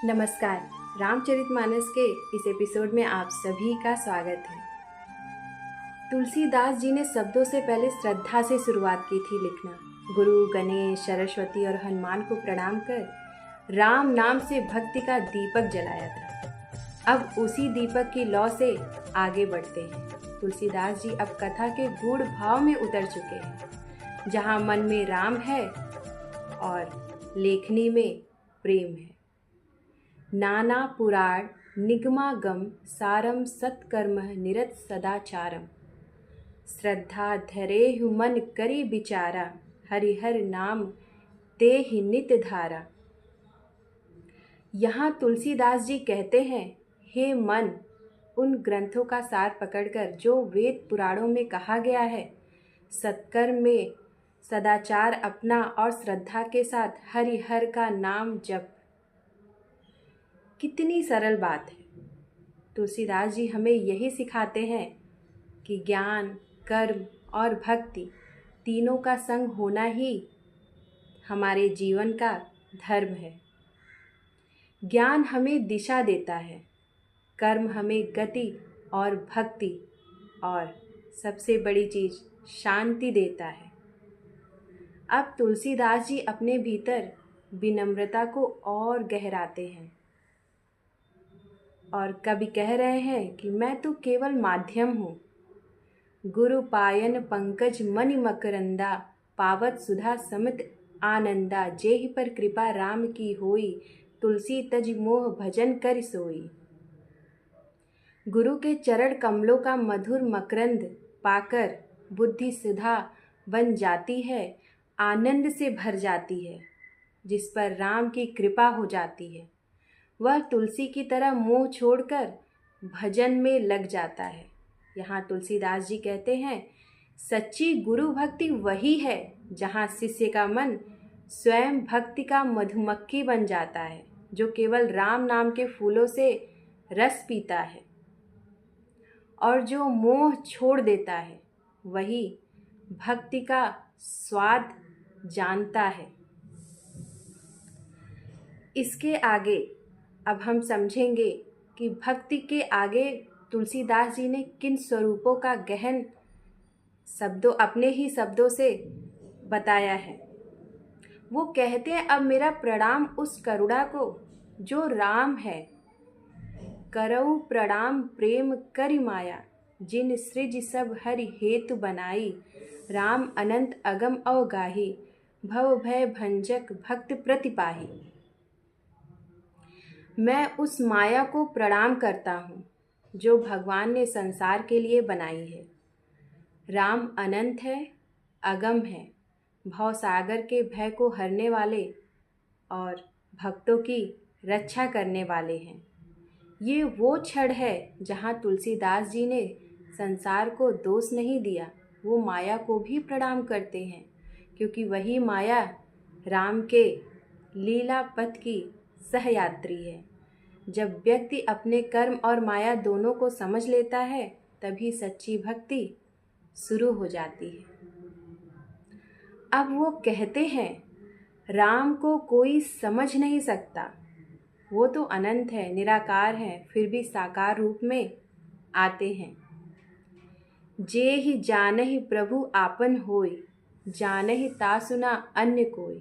नमस्कार। रामचरितमानस के इस एपिसोड में आप सभी का स्वागत है। तुलसीदास जी ने शब्दों से पहले श्रद्धा से शुरुआत की थी लिखना। गुरु, गणेश, सरस्वती और हनुमान को प्रणाम कर राम नाम से भक्ति का दीपक जलाया था। अब उसी दीपक की लौ से आगे बढ़ते हैं। तुलसीदास जी अब कथा के गूढ़ भाव में उतर चुके हैं, जहाँ मन में राम है और लेखनी में प्रेम है। नाना पुराण निगमागम सारम सत्कर्म निरत सदाचारम, श्रद्धा धरेहु मन करी बिचारा, हरिहर नाम ते ही नित धारा। यहाँ तुलसीदास जी कहते हैं, हे मन, उन ग्रंथों का सार पकड़कर जो वेद पुराणों में कहा गया है, सत्कर्म में सदाचार अपना और श्रद्धा के साथ हरिहर का नाम जप। कितनी सरल बात है। तुलसीदास जी हमें यही सिखाते हैं कि ज्ञान, कर्म और भक्ति तीनों का संग होना ही हमारे जीवन का धर्म है। ज्ञान हमें दिशा देता है, कर्म हमें गति और भक्ति, और सबसे बड़ी चीज़ शांति देता है। अब तुलसीदास जी अपने भीतर विनम्रता को और गहराते हैं और कभी कह रहे हैं कि मैं तो केवल माध्यम हूँ। गुरु पायन पंकज मणि मकरंदा, पावत सुधा समित आनंदा, जेहि पर कृपा राम की होई, तुलसी तज मोह भजन कर सोई। गुरु के चरण कमलों का मधुर मकरंद पाकर बुद्धि सुधा बन जाती है, आनंद से भर जाती है। जिस पर राम की कृपा हो जाती है, वह तुलसी की तरह मोह छोड़कर भजन में लग जाता है। यहाँ तुलसीदास जी कहते हैं, सच्ची गुरु भक्ति वही है जहाँ शिष्य का मन स्वयं भक्ति का मधुमक्खी बन जाता है, जो केवल राम नाम के फूलों से रस पीता है, और जो मोह छोड़ देता है वही भक्ति का स्वाद जानता है। इसके आगे अब हम समझेंगे कि भक्ति के आगे तुलसीदास जी ने किन स्वरूपों का गहन अपने ही शब्दों से बताया है। वो कहते हैं, अब मेरा प्रणाम उस करुणा को जो राम है, करऊ प्रणाम प्रेम करि माया, जिन सृज सब हरि हेतु बनाई, राम अनंत अगम अवगाही, भव भय भंजक भक्त प्रतिपाही। मैं उस माया को प्रणाम करता हूँ जो भगवान ने संसार के लिए बनाई है। राम अनंत है, अगम है, भव सागर के भय को हरने वाले और भक्तों की रक्षा करने वाले हैं। ये वो क्षण है जहाँ तुलसीदास जी ने संसार को दोष नहीं दिया, वो माया को भी प्रणाम करते हैं, क्योंकि वही माया राम के लीला पथ की सहयात्री है। जब व्यक्ति अपने कर्म और माया दोनों को समझ लेता है, तभी सच्ची भक्ति शुरू हो जाती है। अब वो कहते हैं, राम को कोई समझ नहीं सकता, वो तो अनंत है, निराकार है, फिर भी साकार रूप में आते हैं। जे ही जानहि प्रभु आपन होय, जानहि तासुना अन्य कोय।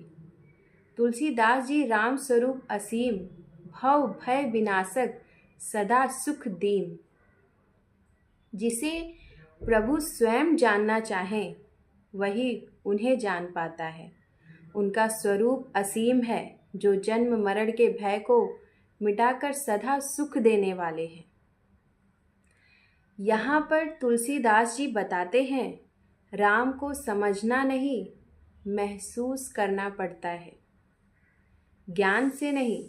तुलसीदास जी राम स्वरूप असीम, भव भय विनाशक, सदा सुख दीन। जिसे प्रभु स्वयं जानना चाहें, वही उन्हें जान पाता है। उनका स्वरूप असीम है, जो जन्म मरण के भय को मिटाकर सदा सुख देने वाले हैं। यहाँ पर तुलसीदास जी बताते हैं, राम को समझना नहीं, महसूस करना पड़ता है। ज्ञान से नहीं,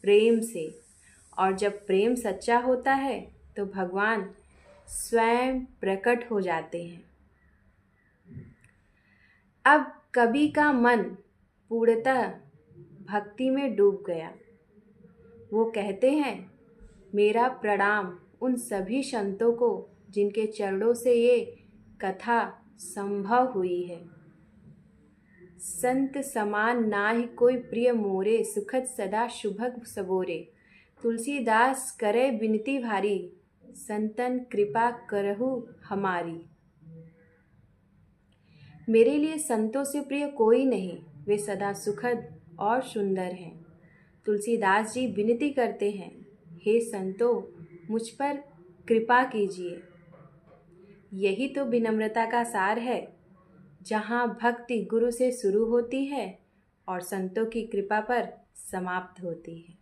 प्रेम से। और जब प्रेम सच्चा होता है तो भगवान स्वयं प्रकट हो जाते हैं। अब कवि का मन पूर्णतः भक्ति में डूब गया। वो कहते हैं, मेरा प्रणाम उन सभी संतों को जिनके चरणों से ये कथा संभव हुई है। संत समान नाहि कोई प्रिय मोरे, सुखद सदा शुभग सबोरे। तुलसीदास करे बिनती भारी, संतन कृपा करहु हमारी। मेरे लिए संतों से प्रिय कोई नहीं, वे सदा सुखद और सुंदर हैं। तुलसीदास जी विनती करते हैं, हे संतों, मुझ पर कृपा कीजिए। यही तो विनम्रता का सार है, जहाँ भक्ति गुरु से शुरू होती है और संतों की कृपा पर समाप्त होती है।